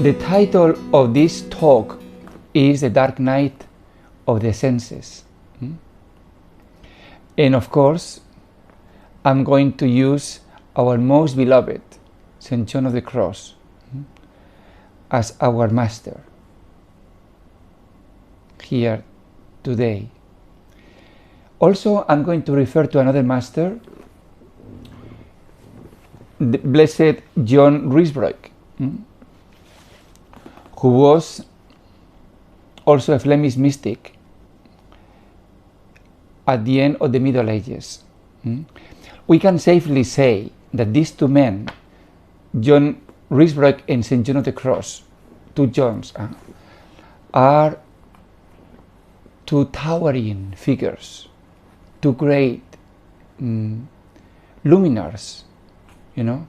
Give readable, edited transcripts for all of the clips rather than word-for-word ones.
The title of this talk is The Dark Night of the Senses. And of course, I'm going to use our most beloved, St. John of the Cross, as our master here today. Also, I'm going to refer to another master, the Blessed John Ruysbroek, who was also a Flemish mystic at the end of the Middle Ages. We can safely say that these two men, John Ruysbroek and St. John of the Cross, two Johns, are two towering figures, two great luminaries, you know,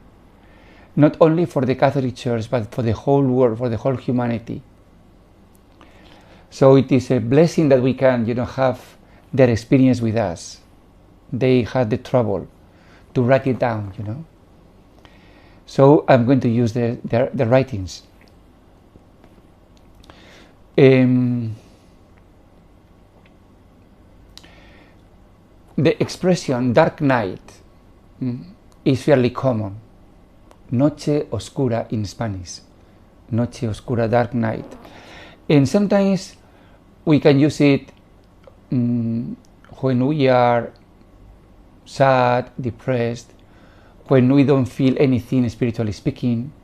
not only for the Catholic Church, but for the whole world, for the whole humanity. So it is a blessing that we can, have their experience with us. They had the trouble to write it down, So I'm going to use their writings. The expression dark night is fairly common. Noche oscura in Spanish. Noche oscura, dark night. And sometimes we can use it when we are sad, depressed, when we don't feel anything spiritually speaking,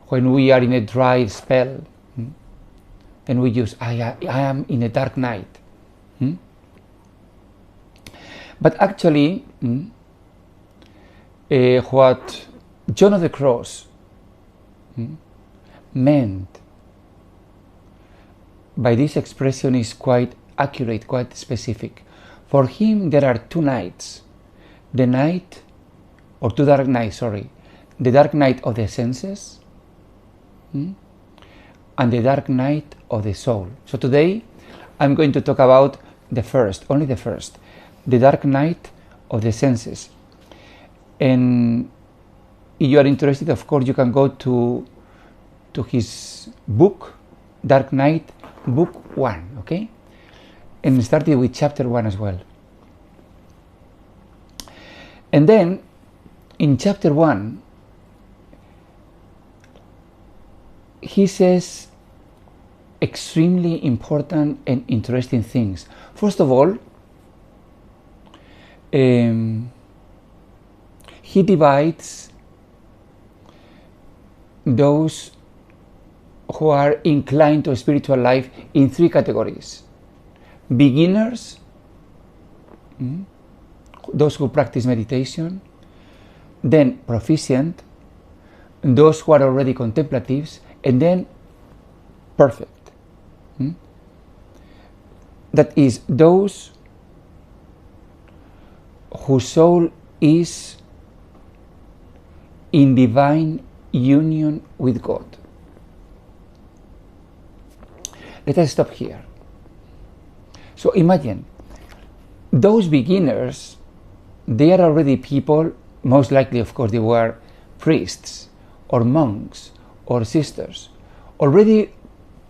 when we are in a dry spell, and we use, I am in a dark night. But actually, what John of the Cross meant by this expression is quite accurate, quite specific. For him, there are two nights. The night, or two dark nights, sorry. The dark night of the senses and the dark night of the soul. So today, I'm going to talk about the first, only the first. The dark night of the senses. And if you are interested, of course, you can go to his book, Dark Night, Book 1, okay? And started with chapter 1 as well. And then, in chapter 1, he says extremely important and interesting things. First of all, he divides those who are inclined to spiritual life in three categories. Beginners, those who practice meditation, then proficient, those who are already contemplatives, and then perfect. That is, those whose soul is in divine union with God. Let us stop here. So imagine, those beginners, they are already people, most likely, of course, they were priests or monks or sisters, already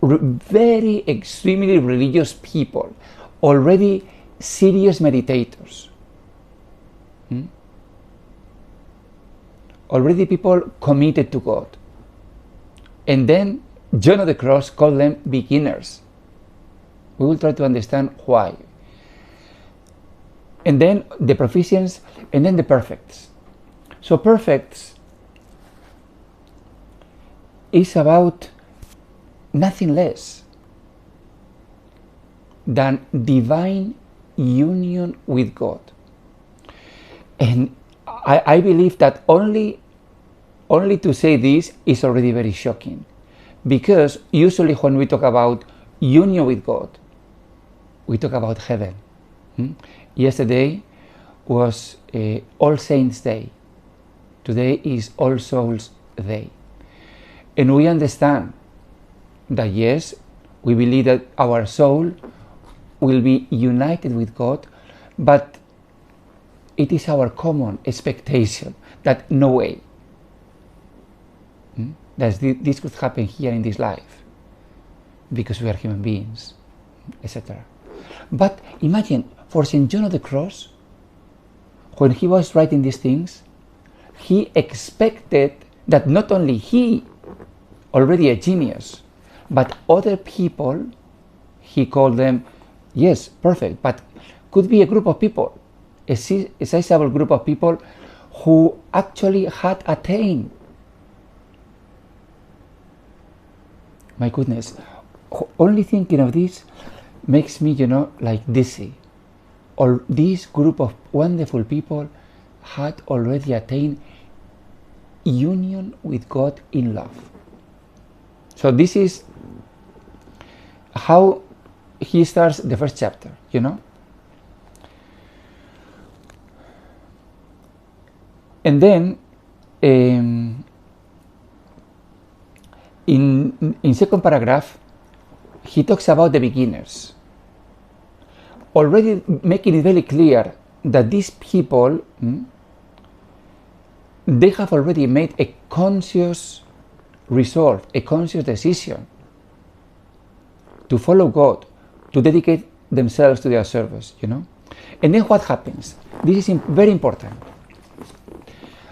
very extremely religious people, already serious meditators. Already people committed to God. And then John of the Cross called them beginners. We will try to understand why. And then the proficients, and then the perfects. So perfects is about nothing less than divine union with God. And I believe that only to say this is already very shocking, because usually when we talk about union with God, we talk about heaven. Yesterday was All Saints' Day. Today is All Souls' Day. And we understand that yes, we believe that our soul will be united with God, but it is our common expectation that no way. that this could happen here in this life, because we are human beings, etc. But imagine, for St. John of the Cross, when he was writing these things, he expected that not only he, already a genius, but other people, he called them, yes, perfect, but could be a group of people, a sizable group of people who actually had attained. My goodness, only thinking of this makes me, like dizzy. All this group of wonderful people had already attained union with God in love. So this is how he starts the first chapter, And then in second paragraph, he talks about the beginners, already making it very clear that these people, they have already made a conscious resolve, a conscious decision to follow God, to dedicate themselves to their service, And then what happens? This is very important.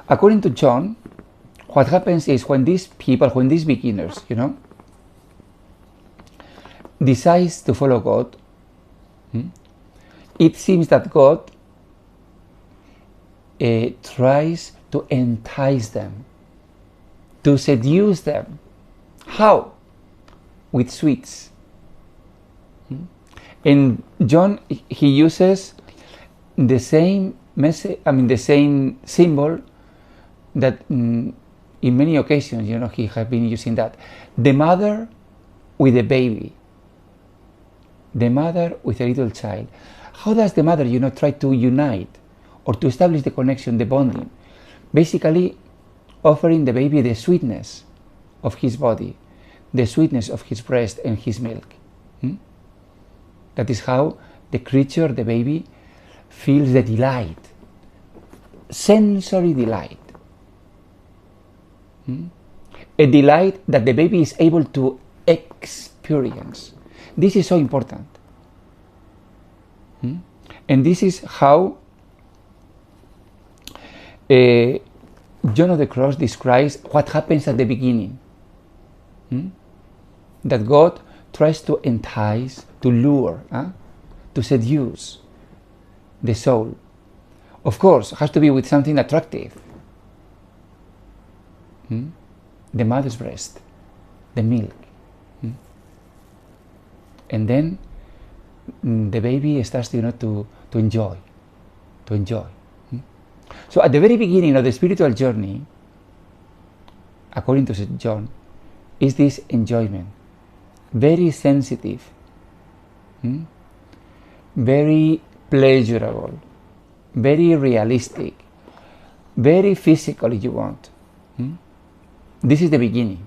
According to John, what happens is when these people, when these beginners, decides to follow God, it seems that God tries to entice them, to seduce them. How? With sweets. And John, he uses the same message, the same symbol that in many occasions, he has been using that. The mother with a baby. The mother with a little child. How does the mother, try to unite or to establish the connection, the bonding? Basically, offering the baby the sweetness of his body, the sweetness of his breast and his milk. That is how the creature, the baby, feels the delight, sensory delight. A delight that the baby is able to experience. This is so important. And this is how John of the Cross describes what happens at the beginning. That God tries to entice, to lure, to seduce the soul. Of course, it has to be with something attractive. The mother's breast, the milk. And then the baby starts, to enjoy. So at the very beginning of the spiritual journey, according to St. John, is this enjoyment. Very sensitive, very pleasurable, very realistic, very physical if you want. This is the beginning.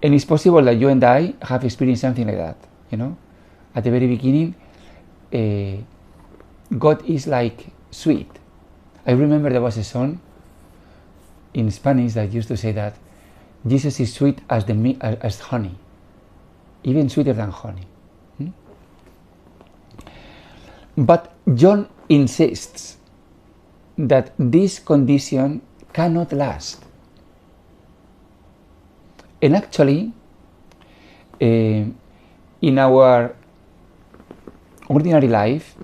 And it's possible that you and I have experienced something like that, At the very beginning, God is like sweet. I remember there was a song in Spanish that used to say that Jesus is sweet as honey, even sweeter than honey. But John insists that this condition cannot last. And actually, in our ordinary life,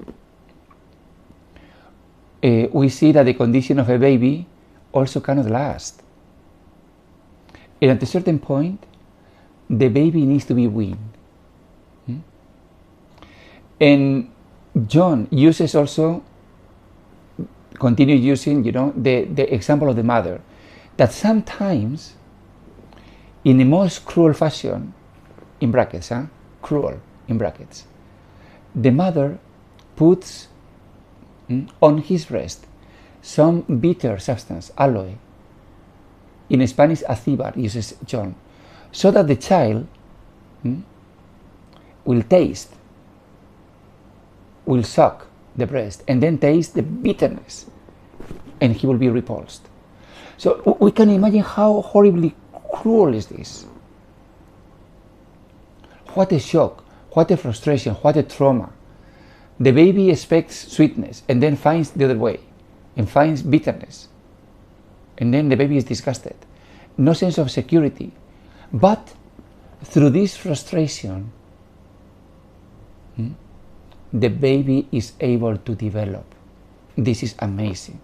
we see that the condition of a baby also cannot last. And at a certain point, the baby needs to be weaned. And John uses also, continue using, the example of the mother, that sometimes, in the most cruel fashion, in brackets, cruel, in brackets, the mother puts on his breast some bitter substance, aloe. In Spanish, acíbar, uses John, so that the child will taste, will suck the breast, and then taste the bitterness, and he will be repulsed. So we can imagine how horribly cruel is this. What a shock, what a frustration, what a trauma. The baby expects sweetness and then finds the other way and finds bitterness. And then the baby is disgusted. No sense of security. But through this frustration, the baby is able to develop. This is amazing.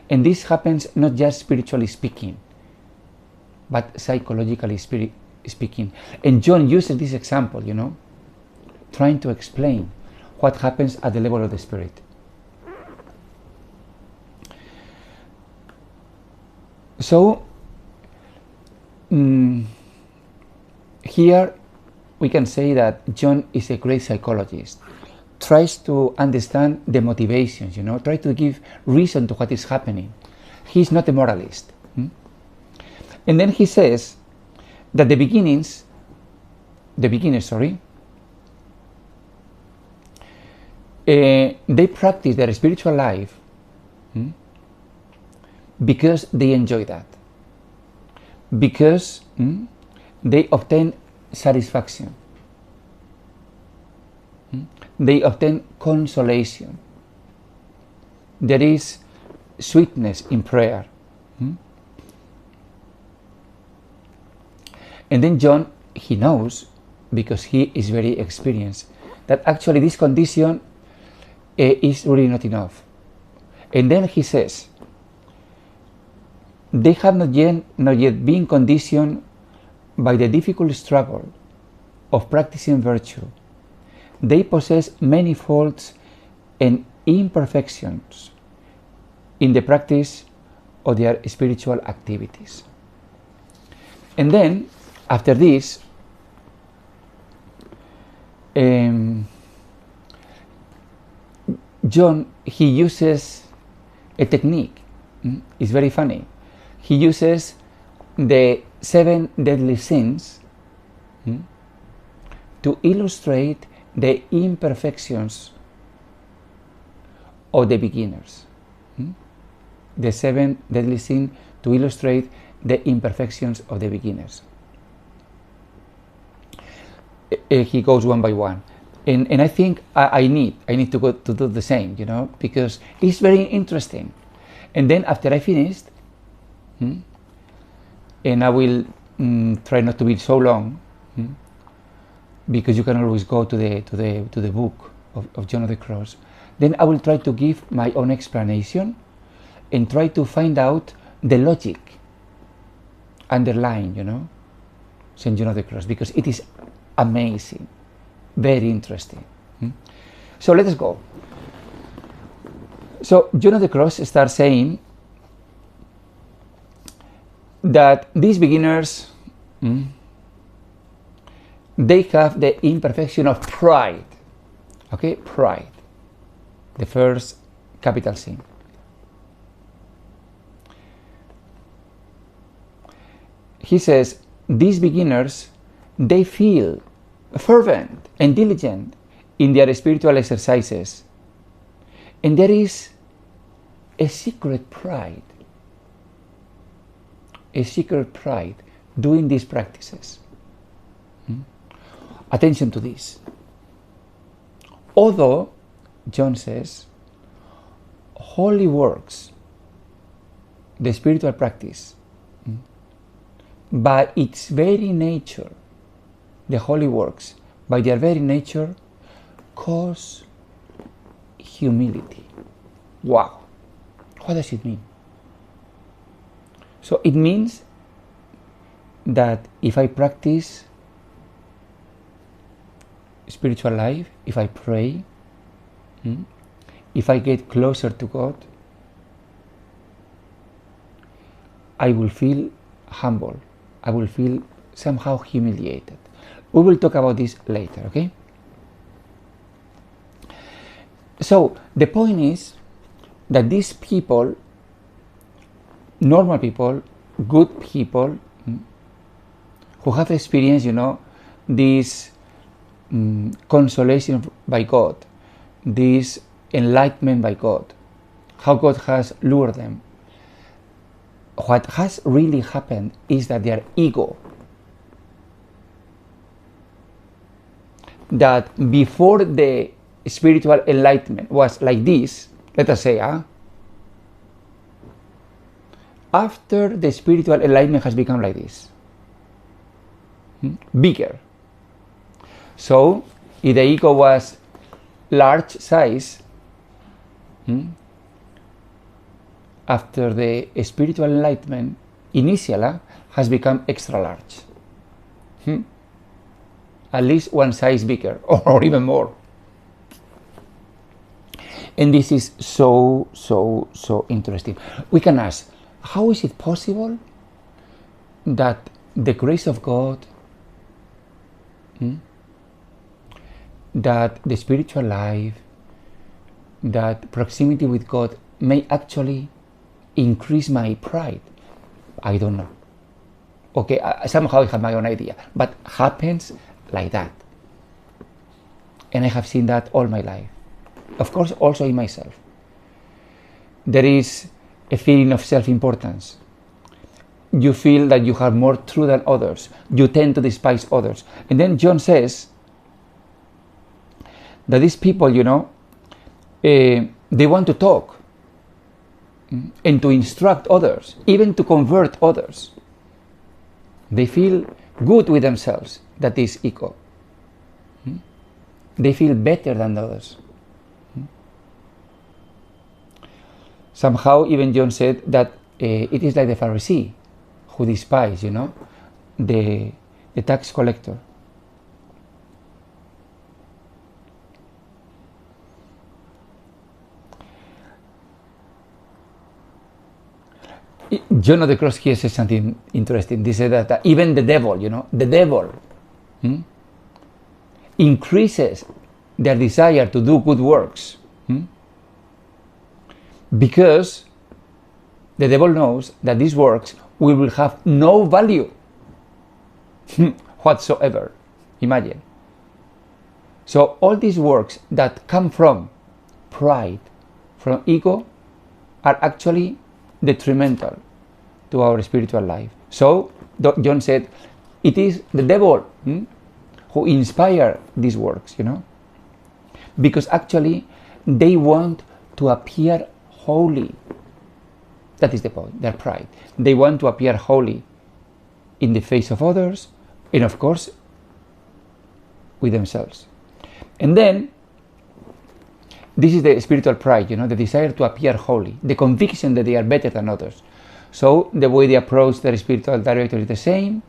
And this happens not just spiritually speaking, but psychologically speaking. And John uses this example, trying to explain what happens at the level of the spirit. So, here we can say that John is a great psychologist, tries to understand the motivations, try to give reason to what is happening. He's not a moralist. And then he says that the beginners, they practice their spiritual life because they enjoy that, because they obtain satisfaction, they obtain consolation. There is sweetness in prayer. And then John, he knows, because he is very experienced, that actually this condition is really not enough. And then he says, they have not yet been conditioned by the difficult struggle of practicing virtue. They possess many faults and imperfections in the practice of their spiritual activities. And then, after this, John, he uses a technique. It's very funny. He uses the 7 deadly sins to illustrate the imperfections of the beginners. The 7 deadly sins to illustrate the imperfections of the beginners. He goes one by one, and I think I need to go to do the same, because it's very interesting. And then after I finished, and I will try not to be so long, because you can always go to the book of John of the Cross. Then I will try to give my own explanation and try to find out the logic underlying, Saint John of the Cross, because it is amazing, very interesting. So let us go. So John of the Cross starts saying that these beginners, they have the imperfection of pride. Okay, pride, the first capital sin. He says, these beginners, they feel fervent and diligent in their spiritual exercises. And there is a secret pride doing these practices. Attention to this. Although, John says, holy works, the spiritual practice, by its very nature, the holy works, by their very nature, cause humility. Wow. What does it mean? So it means that if I practice spiritual life, if I pray, if I get closer to God, I will feel humble. I will feel somehow humiliated. We will talk about this later, okay? So the point is that these people, normal people, good people, who have experienced, this consolation by God, this enlightenment by God, how God has lured them, what has really happened is that their ego, that before the spiritual enlightenment was like this, let us say, after the spiritual enlightenment has become like this, bigger. So if the ego was large size, after the spiritual enlightenment, initially has become extra large. At least one size bigger, or even more. And this is so interesting. We can ask, how is it possible that the grace of God, that the spiritual life, that proximity with God may actually increase my pride? I don't know. Okay, somehow I have my own idea, but happens like that. And I have seen that all my life. Of course, also in myself. There is a feeling of self-importance. You feel that you have more truth than others. You tend to despise others. And then John says that these people, they want to talk and to instruct others, even to convert others. They feel good with themselves. That is ego. They feel better than others. Somehow, even John said that it is like the Pharisee who despised, the tax collector. John of the Cross here says something interesting. He said that even the devil, the devil increases their desire to do good works. Because the devil knows that these works will have no value whatsoever. Imagine. So all these works that come from pride, from ego, are actually detrimental to our spiritual life. So John said, it is the devil who inspire these works, because actually they want to appear holy. That is the point, their pride. They want to appear holy in the face of others, and of course with themselves. And then this is the spiritual pride, the desire to appear holy, the conviction that they are better than others. So the way they approach their spiritual director is the same.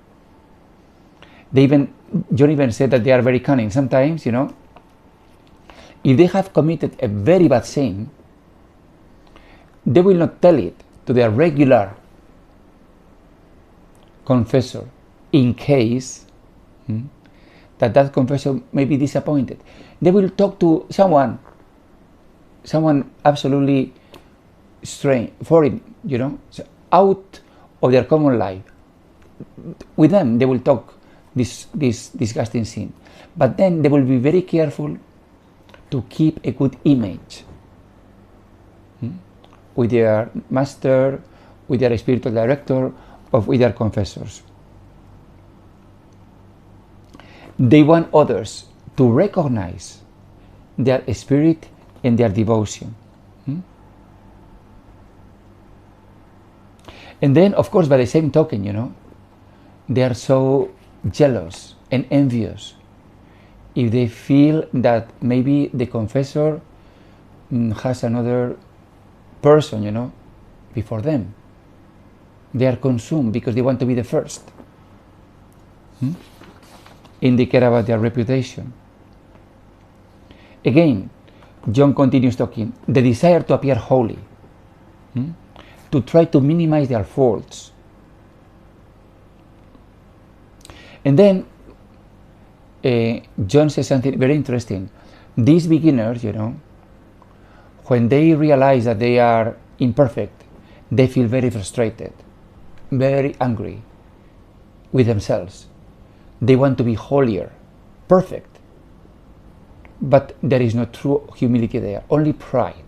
John even said that they are very cunning. Sometimes, if they have committed a very bad sin, they will not tell it to their regular confessor in case that confessor may be disappointed. They will talk to someone absolutely strange, foreign, out of their common life. With them, they will talk this disgusting sin. But then they will be very careful to keep a good image with their master, with their spiritual director, or with their confessors. They want others to recognize their spirit and their devotion. And then, of course, by the same token, they are so jealous and envious if they feel that maybe the confessor has another person, before them. They are consumed because they want to be the first. And they care about their reputation. Again, John continues talking, the desire to appear holy, to try to minimize their faults. And then John says something very interesting. These beginners, when they realize that they are imperfect, they feel very frustrated, very angry with themselves. They want to be holier, perfect. But there is no true humility there, only pride.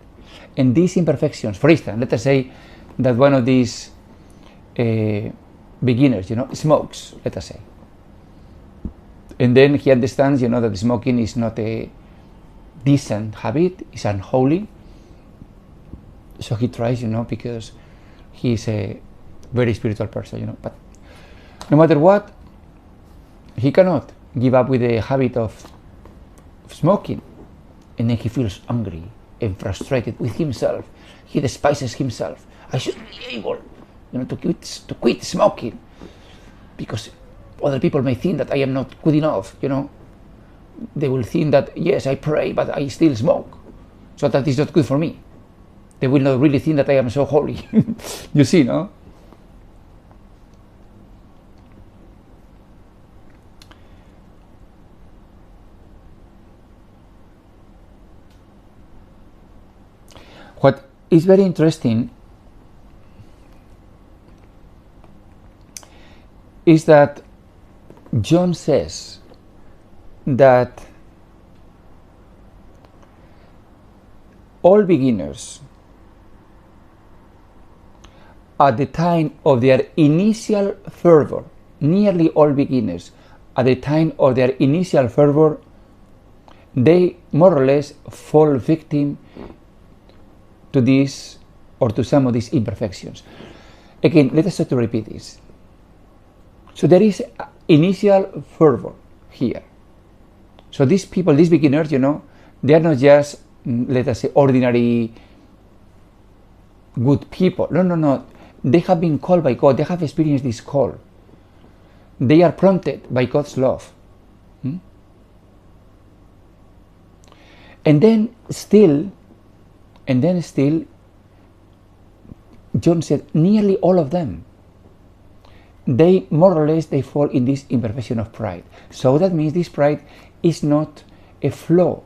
And these imperfections, for instance, let us say that one of these beginners, smokes, let us say. And then he understands, that smoking is not a decent habit, it's unholy. So he tries, because he's a very spiritual person, But no matter what, he cannot give up with the habit of smoking. And then he feels angry and frustrated with himself. He despises himself. I should be able, to quit smoking, because other people may think that I am not good enough, They will think that, yes, I pray, but I still smoke. So that is not good for me. They will not really think that I am so holy. You see, no? What is very interesting is that John says that all beginners, at the time of their initial fervor, nearly all beginners, at the time of their initial fervor, they more or less fall victim to this or to some of these imperfections. Again, let us try to repeat this. So there is initial fervor here. So these people, these beginners, they are not just, let us say, ordinary good people. No. They have been called by God. They have experienced this call. They are prompted by God's love. And then still, John said, nearly all of them, they more or less, they fall in this imperfection of pride. So that means this pride is not a flaw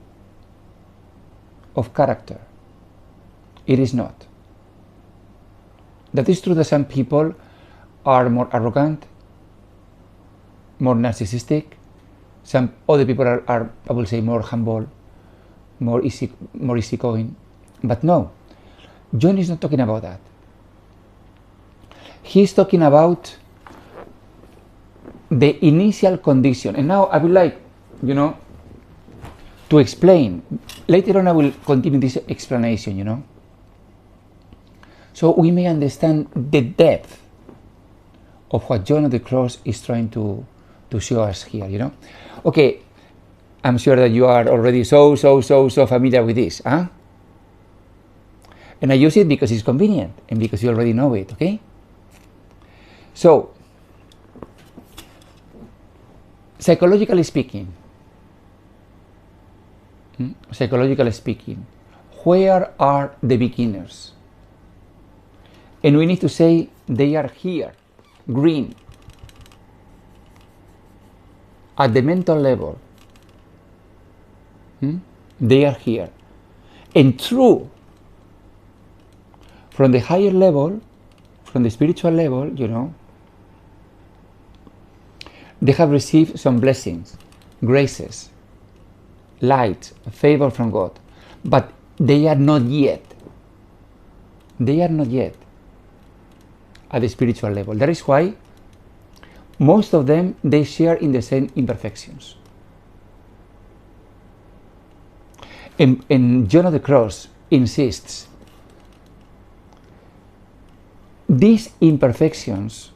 of character. It is not. That is true that some people are more arrogant, more narcissistic. Some other people are I will say, more humble, more easygoing. But no, John is not talking about that. He's talking about the initial condition. And now I would like, to explain. Later on I will continue this explanation, So we may understand the depth of what John of the Cross is trying to show us here, Okay, I'm sure that you are already so familiar with this, huh? And I use it because it's convenient and because you already know it, okay? So, psychologically speaking, where are the beginners? And we need to say they are here, green, at the mental level. They are here. And true, from the higher level, from the spiritual level, they have received some blessings, graces, light, favor from God, but they are not yet at the spiritual level. That is why most of them, they share in the same imperfections. And John of the Cross insists, these imperfections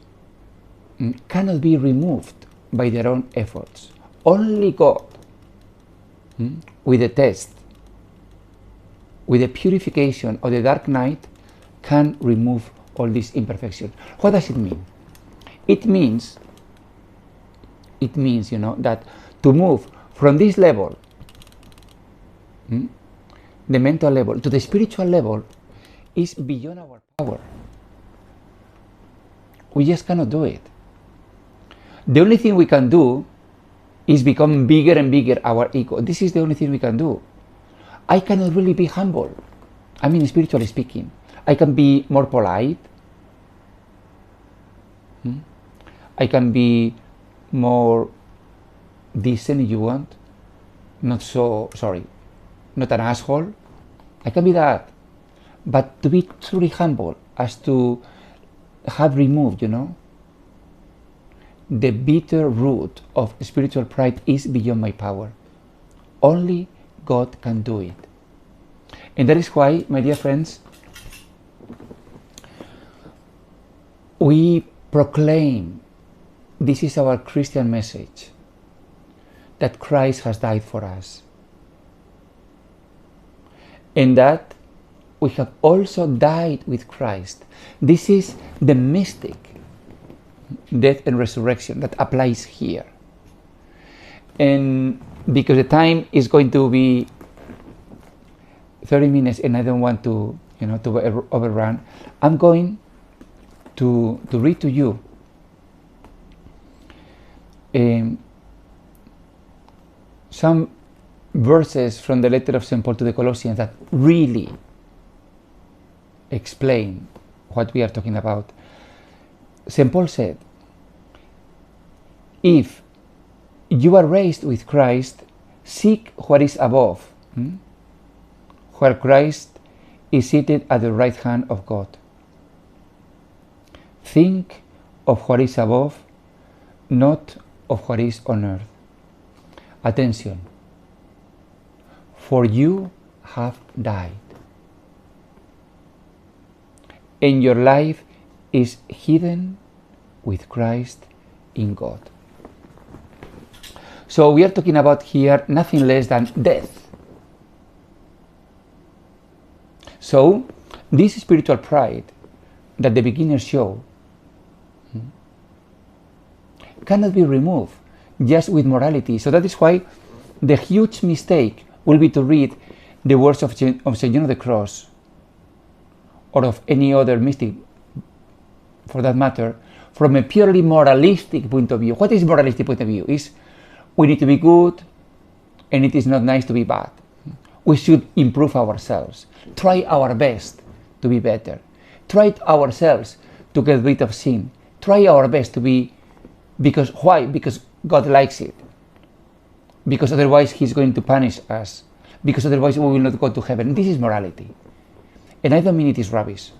cannot be removed by their own efforts. Only God, with the test, with the purification of the dark night, can remove all these imperfections. What does it mean? It means, that to move from this level, the mental level, to the spiritual level, is beyond our power. We just cannot do it. The only thing we can do is become bigger and bigger our ego. This is the only thing we can do. I cannot really be humble. I mean, spiritually speaking. I can be more polite. I can be more decent if you want. Not an asshole. I can be that. But to be truly humble, as to have removed, the bitter root of spiritual pride is beyond my power. Only God can do it. And that is why, my dear friends, we proclaim, this is our Christian message, that Christ has died for us. And that we have also died with Christ. This is the mystic death and resurrection that applies here. And because the time is going to be 30 minutes and I don't want to, to overrun, I'm going to read to you some verses from the letter of St. Paul to the Colossians that really explain what we are talking about. St. Paul said, if you are raised with Christ, seek what is above, where Christ is seated at the right hand of God. Think of what is above, not of what is on earth. Attention, for you have died, and your life is hidden with Christ in God. So we are talking about here nothing less than death. So this spiritual pride that the beginners show cannot be removed just with morality. So that is why the huge mistake will be to read the words of St. John of the Cross or of any other mystic, for that matter, from a purely moralistic point of view. What is moralistic point of view? Is we need to be good and it is not nice to be bad. We should improve ourselves. Try our best to be better. Try ourselves to get rid of sin. Try our best to be, because why? Because God likes it. Because otherwise He's going to punish us. Because otherwise we will not go to heaven. This is morality. And I don't mean it is rubbish.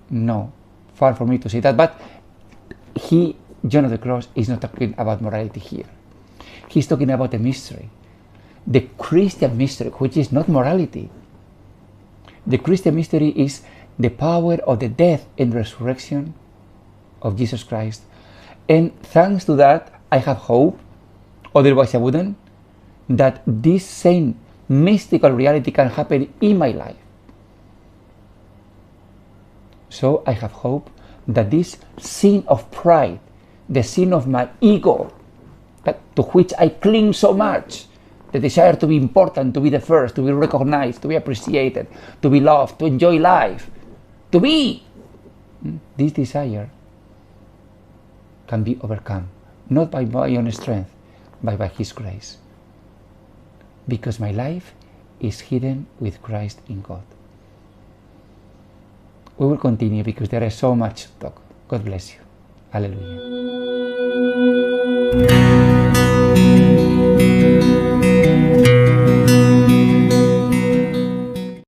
No, far from me to say that. But John of the Cross, is not talking about morality here. He's talking about a mystery. The Christian mystery, which is not morality. The Christian mystery is the power of the death and resurrection of Jesus Christ. And thanks to that, I have hope, otherwise I wouldn't, that this same mystical reality can happen in my life. So I have hope that this sin of pride, the sin of my ego, to which I cling so much, the desire to be important, to be the first, to be recognized, to be appreciated, to be loved, to enjoy life, to be, this desire can be overcome, not by my own strength, but by His grace. Because my life is hidden with Christ in God. We will continue because there is so much to talk. God bless you. Hallelujah.